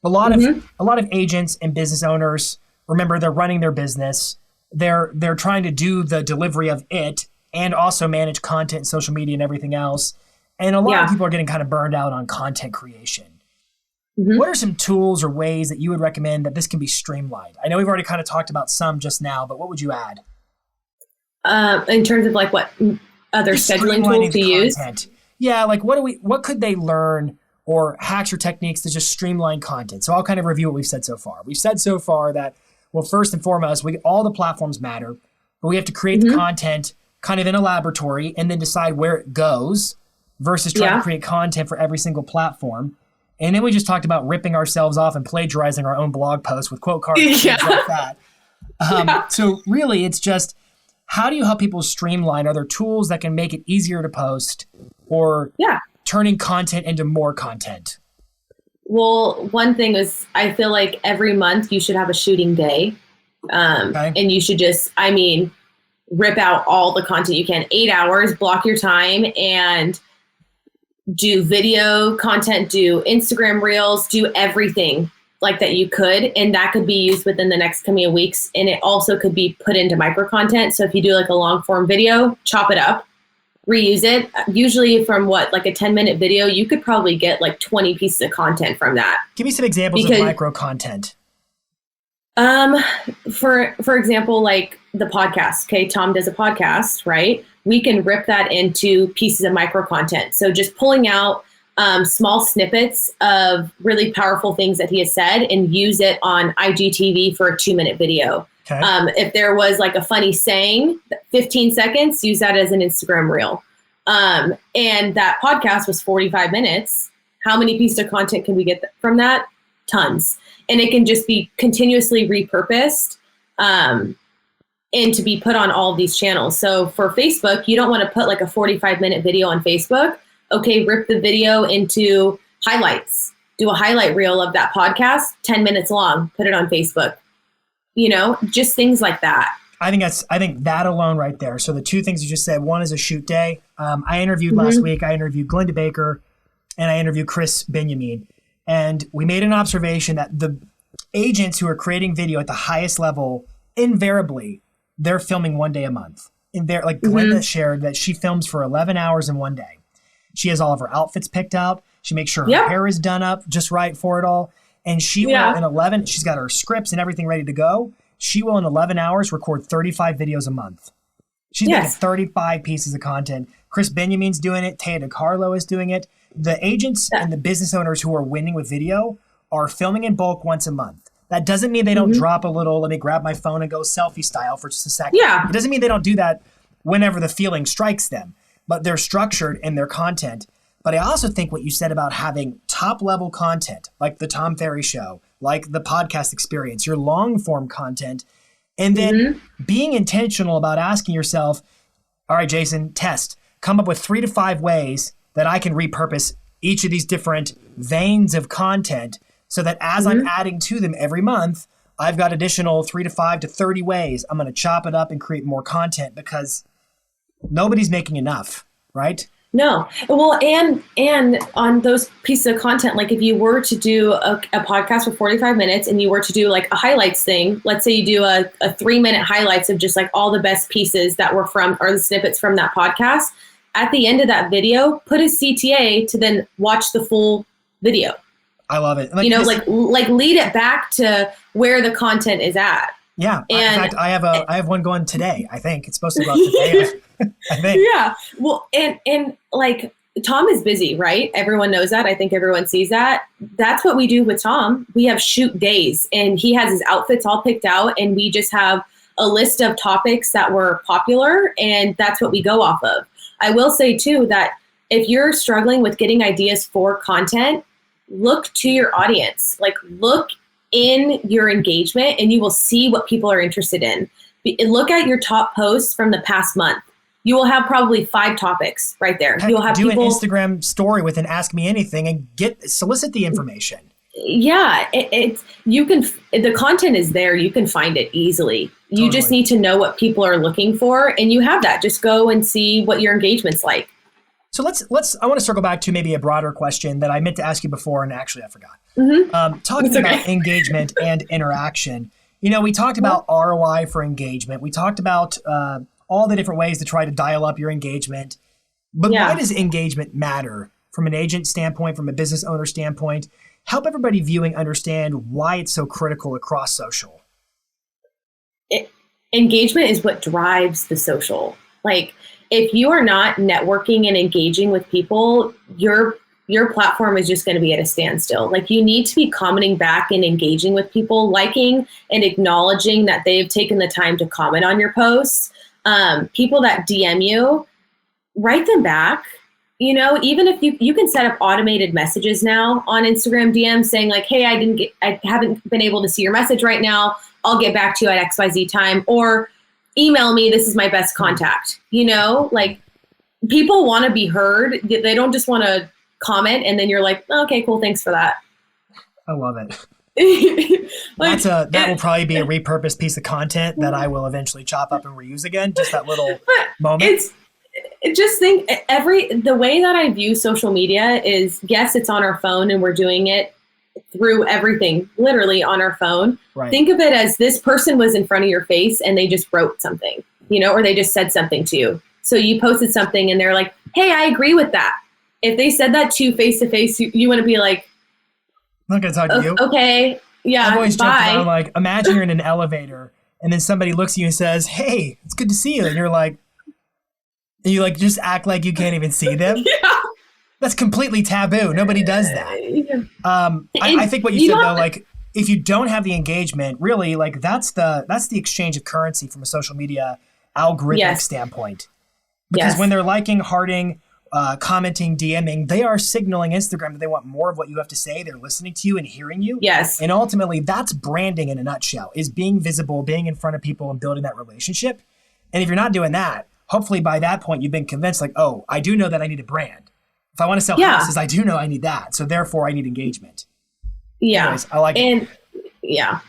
a lot of agents and business owners, remember, they're running their business. They're trying to do the delivery of it and also manage content, social media, and everything else. And a lot of people are getting kind of burned out on content creation. What are some tools or ways that you would recommend that this can be streamlined? I know we've already kind of talked about some just now, but what would you add? In terms of like what other scheduling tools to use? Yeah, like what could they learn or hacks or techniques to just streamline content? So I'll kind of review what we've said so far. We've said so far that, well, first and foremost, all the platforms matter, but we have to create the content kind of in a laboratory and then decide where it goes versus trying to create content for every single platform. And then we just talked about ripping ourselves off and plagiarizing our own blog posts with quote cards and things like that. So really, it's just, how do you help people streamline? Are there tools that can make it easier to post or turning content into more content? Well, one thing is, I feel like every month you should have a shooting day. And you should just, rip out all the content you can. 8 hours, block your time, and do video content, do Instagram reels, do everything like that you could, and that could be used within the next coming weeks. And it also could be put into micro content. So if you do like a long form video, chop it up, reuse it. Usually from like a 10-minute video, you could probably get like 20 pieces of content from that. Give me some examples of micro content. For example, like the podcast. Okay, Tom does a podcast, right? We can rip that into pieces of micro content. So just pulling out small snippets of really powerful things that he has said and use it on IGTV for a 2-minute video. Okay. If there was like a funny saying, 15 seconds, use that as an Instagram reel. And that podcast was 45 minutes. How many pieces of content can we get from that? Tons. And it can just be continuously repurposed and to be put on all of these channels. So for Facebook, you don't want to put like a 45-minute video on Facebook. Okay, rip the video into highlights. Do a highlight reel of that podcast, 10 minutes long, put it on Facebook. Just things like that. I think that alone right there. So the two things you just said, one is a shoot day. I interviewed last week, I interviewed Glenda Baker and I interviewed Chris Benjamin. And we made an observation that the agents who are creating video at the highest level, invariably, they're filming 1 day a month. Like Glenda shared that she films for 11 hours in 1 day. She has all of her outfits picked out. She makes sure her hair is done up just right for it all. And she will in 11, she's got her scripts and everything ready to go. She will in 11 hours record 35 videos a month. She's making 35 pieces of content. Chris Benjamin's doing it. Taya DeCarlo is doing it. The agents and the business owners who are winning with video are filming in bulk once a month. That doesn't mean they don't drop a little, let me grab my phone and go selfie style for just a second. Yeah. It doesn't mean they don't do that whenever the feeling strikes them. But they're structured in their content. But I also think what you said about having top level content, like the Tom Ferry show, like the podcast experience, your long form content, and then being intentional about asking yourself, all right, Jason, come up with 3 to 5 ways that I can repurpose each of these different veins of content so that as I'm adding to them every month, I've got additional 3 to 5 to 30 ways I'm going to chop it up and create more content because nobody's making enough, right? No. Well, and on those pieces of content, like if you were to do a podcast for 45 minutes and you were to do like a highlights thing, let's say you do a 3-minute highlights of just like all the best pieces that were from, or the snippets from that podcast, at the end of that video, put a CTA to then watch the full video. I love it. Like lead it back to where the content is at. Yeah. In fact, I have one going today. I think it's supposed to go out today. I think. Yeah. Well, and like Tom is busy, right? Everyone knows that. I think everyone sees that. That's what we do with Tom. We have shoot days and he has his outfits all picked out and we just have a list of topics that were popular and that's what we go off of. I will say too that if you're struggling with getting ideas for content, look to your audience. Like look in your engagement and you will see what people are interested in. Look at your top posts from the past month. You will have probably 5 topics right there. You'll have do an Instagram story with an Ask Me Anything and solicit the information. Yeah, the content is there. You can find it easily. You just need to know what people are looking for and you have that. Just go and see what your engagement's like. So I want to circle back to maybe a broader question that I meant to ask you before and actually I forgot. Talking about engagement and interaction, we talked about ROI for engagement. We talked about all the different ways to try to dial up your engagement. But why does engagement matter from an agent standpoint, from a business owner standpoint? Help everybody viewing understand why it's so critical across social. Engagement is what drives the social. Like if you are not networking and engaging with people, your platform is just going to be at a standstill. Like you need to be commenting back and engaging with people, liking and acknowledging that they've taken the time to comment on your posts. People that DM you, write them back. Even if you can set up automated messages now on Instagram DM saying like, hey, I haven't been able to see your message right now. I'll get back to you at XYZ time, or email me. This is my best contact. Like people want to be heard. They don't just want to comment and then you're like, okay, cool. Thanks for that. I love it. That will probably be a repurposed piece of content that I will eventually chop up and reuse again. Just that little moment. The way that I view social media is, yes, it's on our phone and we're doing it through everything literally on our phone. Right. Think of it as this person was in front of your face and they just wrote something, or they just said something to you. So you posted something and they're like, hey, I agree with that. If they said that to you face to face, you want to be like, I'm not going to talk to you. Okay. Yeah. I've always joked bye. around, like, imagine you're in an elevator and then somebody looks at you and says, hey, it's good to see you. And you're like, and you like just act like you can't even see them. Yeah. That's completely taboo. Nobody does that. I think what you said though, like if you don't have the engagement, really, like that's the exchange of currency from a social media algorithmic standpoint. Because when they're liking, hearting, commenting, DMing, they are signaling Instagram that they want more of what you have to say. They're listening to you and hearing you. Yes. And ultimately, that's branding in a nutshell, is being visible, being in front of people and building that relationship. And if you're not doing that, hopefully by that point, you've been convinced like, oh, I do know that I need a brand. If I want to sell houses, I do know I need that. So therefore, I need engagement. Yeah. Anyways, I like it. Yeah.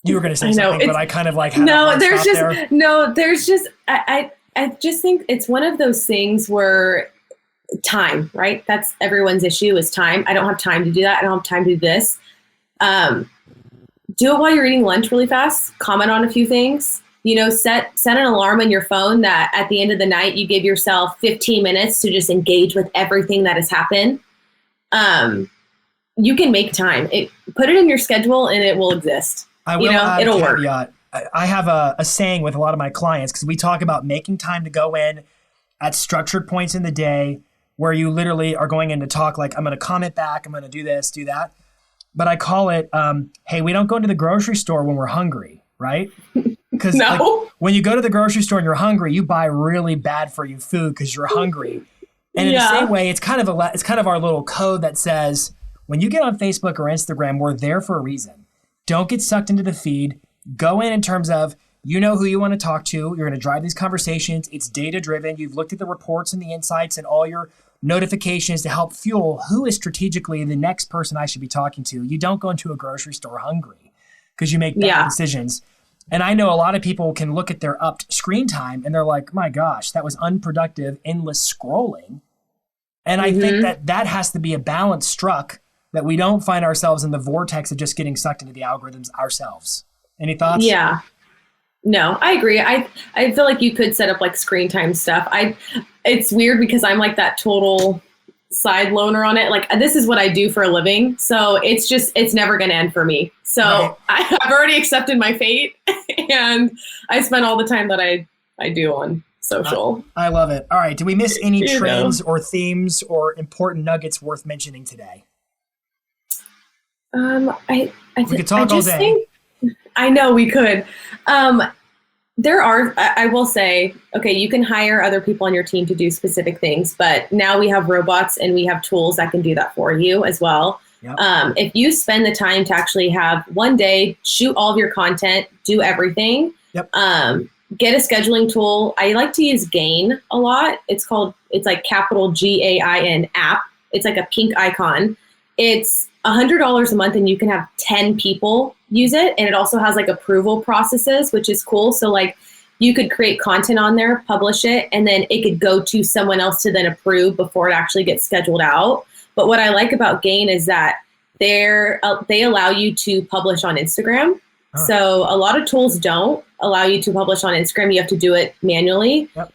You were going to say something, but I kind of like had there's just I just think it's one of those things where time, right? That's everyone's issue is time. I don't have time to do that. I don't have time to do this. Do it while you're eating lunch really fast. Comment on a few things. Set an alarm on your phone that at the end of the night, you give yourself 15 minutes to just engage with everything that has happened. You can make time. Put it in your schedule and it will exist. I will add it'll a caveat. I have a saying with a lot of my clients because we talk about making time to go in at structured points in the day where you literally are going in to talk like, I'm going to comment back, I'm going to do this, do that. But I call it, hey, we don't go into the grocery store when we're hungry, right? Because when you go to the grocery store and you're hungry, you buy really bad for you food because you're hungry. And in the same way, it's kind of our little code that says, when you get on Facebook or Instagram, we're there for a reason. Don't get sucked into the feed. Go in terms of, who you want to talk to. You're going to drive these conversations. It's data driven. You've looked at the reports and the insights and all your notifications to help fuel who is strategically the next person I should be talking to. You don't go into a grocery store hungry because you make bad decisions. And I know a lot of people can look at their upped screen time and they're like, my gosh, that was unproductive, endless scrolling. And I think that has to be a balance struck that we don't find ourselves in the vortex of just getting sucked into the algorithms ourselves. Any thoughts? Yeah. No, I agree. I feel like you could set up like screen time stuff. It's weird because I'm like that total side loner on it. Like this is what I do for a living. So it's never going to end for me. So I've already accepted my fate and I spend all the time that I do on social. I love it. All right. Did we miss any trends or themes or important nuggets worth mentioning today? We could talk all day. I know we could. There are, I will say, okay, you can hire other people on your team to do specific things, but now we have robots and we have tools that can do that for you as well. Yep. If you spend the time to actually have one day, shoot all of your content, do everything, get a scheduling tool. I like to use Gain a lot. It's like capital GAIN app. It's like a pink icon. It's $100 a month and you can have 10 people use it. And it also has like approval processes, which is cool. So like you could create content on there, publish it, and then it could go to someone else to then approve before it actually gets scheduled out. But what I like about Gain is that they allow you to publish on Instagram. Oh. So a lot of tools don't allow you to publish on Instagram. You have to do it manually. Yep.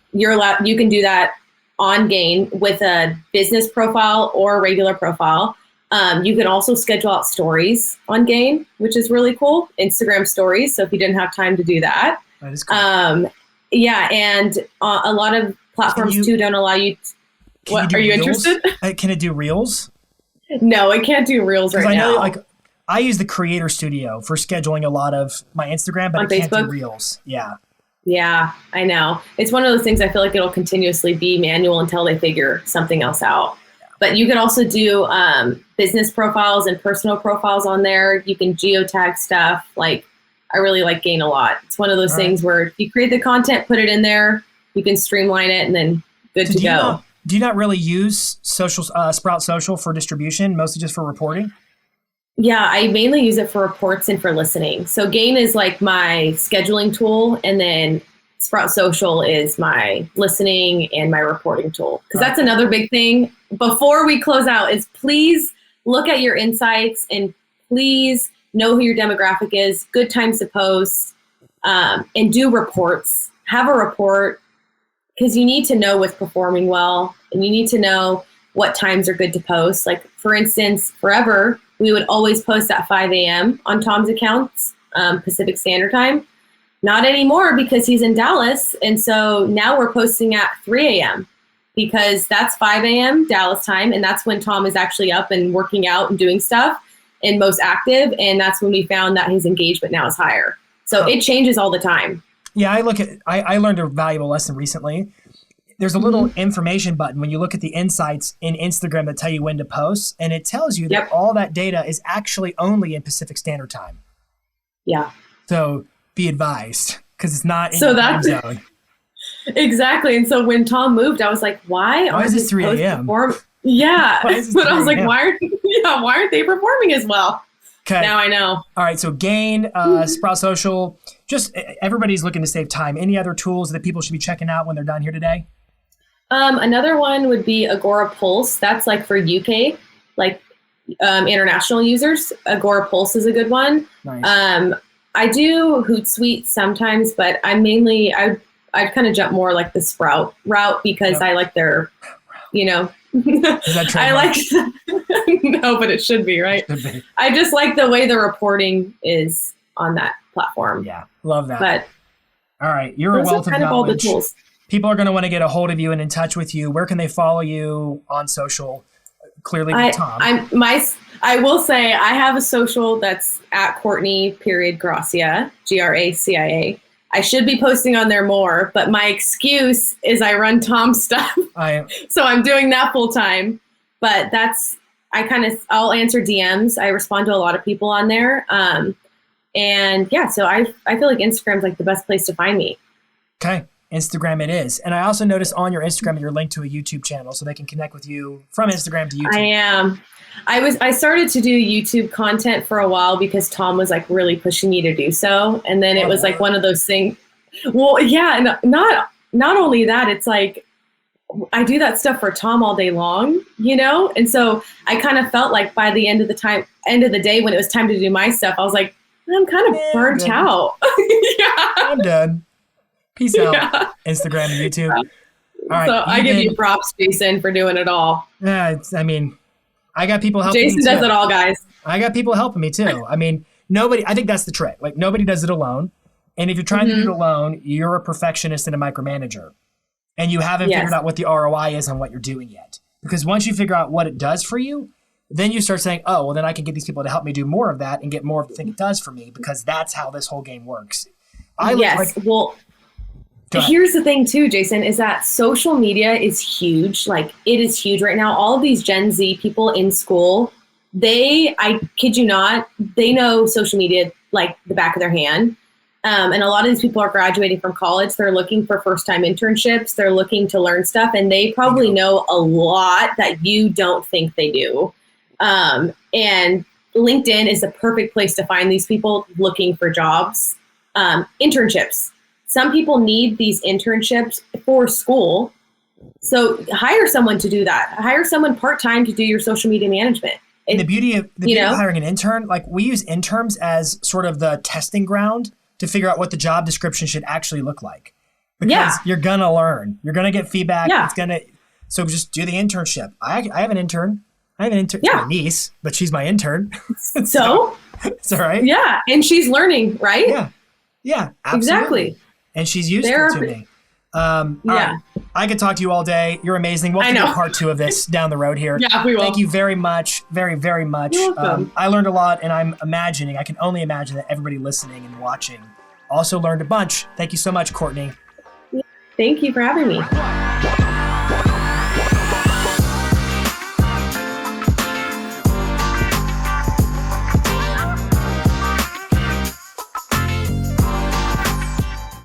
You can do that on Gain with a business profile or a regular profile. You can also schedule out stories on Gain, which is really cool. Instagram stories. So if you didn't have time to do that. That is cool. And a lot of platforms too don't allow you. What, are you interested? Can it do Reels? No, it can't do Reels right now. Like I use the Creator Studio for scheduling a lot of my Instagram, but it can't do Reels. Yeah. Yeah, I know. It's one of those things I feel like it'll continuously be manual until they figure something else out. But you can also do business profiles and personal profiles on there. You can geotag stuff. Like, I really like Gain a lot. It's one of those things where you create the content, put it in there, you can streamline it, and then good to go. Do you not really use Sprout Social for distribution, mostly just for reporting? Yeah, I mainly use it for reports and for listening. So Gain is like my scheduling tool, and then Sprout Social is my listening and my reporting tool. Because that's another big thing. Before we close out is please look at your insights and please know who your demographic is, good times to post, and do reports. Have a report, because you need to know what's performing well, and you need to know what times are good to post. Like, for instance, forever, we would always post at 5 a.m. on Tom's accounts, Pacific Standard Time. Not anymore, because he's in Dallas. And so now we're posting at 3 a.m. because that's 5 a.m. Dallas time. And that's when Tom is actually up and working out and doing stuff and most active. And that's when we found that his engagement now is higher. So it changes all the time. Yeah, I learned a valuable lesson recently. There's a little information button when you look at the insights in Instagram that tell you when to post, and it tells you that all that data is actually only in Pacific Standard Time. Yeah. So be advised, because it's not in your time zone. Exactly. And so when Tom moved, I was like, why is it 3 a.m.? Yeah. But I was like, why aren't they performing as well? Okay. Now I know. All right. So Gain, Sprout Social, just everybody's looking to save time. Any other tools that people should be checking out when they're done here today? Another one would be Agora Pulse. That's like for UK, like international users. Agora Pulse is a good one. Nice. I do Hootsuite sometimes, but I'd kind of jump more like the Sprout route, because I like their, I like, no, but it should be, right? I just like the way the reporting is on that platform. Yeah, love that. But all right, you're a wealth of knowledge. All the tools. People are going to want to get a hold of you and in touch with you. Where can they follow you on social? Clearly with Tom. I will say I have a social that's at Courtney.Gracia, Gracia. I should be posting on there more, but my excuse is I run Tom's stuff. So I'm doing that full time. But I'll answer DMs. I respond to a lot of people on there. And yeah, so I feel like Instagram's like the best place to find me. Okay. Instagram it is. And I also noticed on your Instagram you're linked to a YouTube channel, so they can connect with you from Instagram to YouTube. I am. I started to do YouTube content for a while because Tom was like really pushing me to do so. And then it was like one of those things. Well, yeah, and not only that, it's like I do that stuff for Tom all day long, And so I kind of felt like by the end of the day when it was time to do my stuff, I was like, I'm kind of burnt out. Yeah. I'm done. Peace out, Instagram and YouTube. All right, so I give you props, Jason, for doing it all. Yeah, I got people helping me too. Jason does it all, guys. I got people helping me too. I think that's the trick. Like, nobody does it alone. And if you're trying to do it alone, you're a perfectionist and a micromanager. And you haven't figured out what the ROI is on what you're doing yet. Because once you figure out what it does for you, then you start saying, oh, well, then I can get these people to help me do more of that and get more of the thing it does for me, because that's how this whole game works. Here's the thing too, Jason, is that social media is huge. Like, it is huge right now. All of these Gen Z people in school, I kid you not, they know social media like the back of their hand. And a lot of these people are graduating from college. They're looking for first-time internships. They're looking to learn stuff, and they probably know a lot that you don't think they do. And LinkedIn is the perfect place to find these people looking for jobs. Internships. Some people need these internships for school. So hire someone to do that. Hire someone part-time to do your social media management. And the beauty of hiring an intern, like, we use interns as sort of the testing ground to figure out what the job description should actually look like. Because you're going to learn. You're going to get feedback. Yeah. So just do the internship. I have an intern. My niece, but she's my intern. So it's all right. Yeah. And she's learning, right? Yeah. Yeah, absolutely. Exactly. And she's useful to me. All right. I could talk to you all day. You're amazing. We'll do part 2 of this down the road here. Yeah, we will. Thank you very much. Very, very much. You're welcome. I learned a lot, and I can only imagine that everybody listening and watching also learned a bunch. Thank you so much, Courtney. Thank you for having me.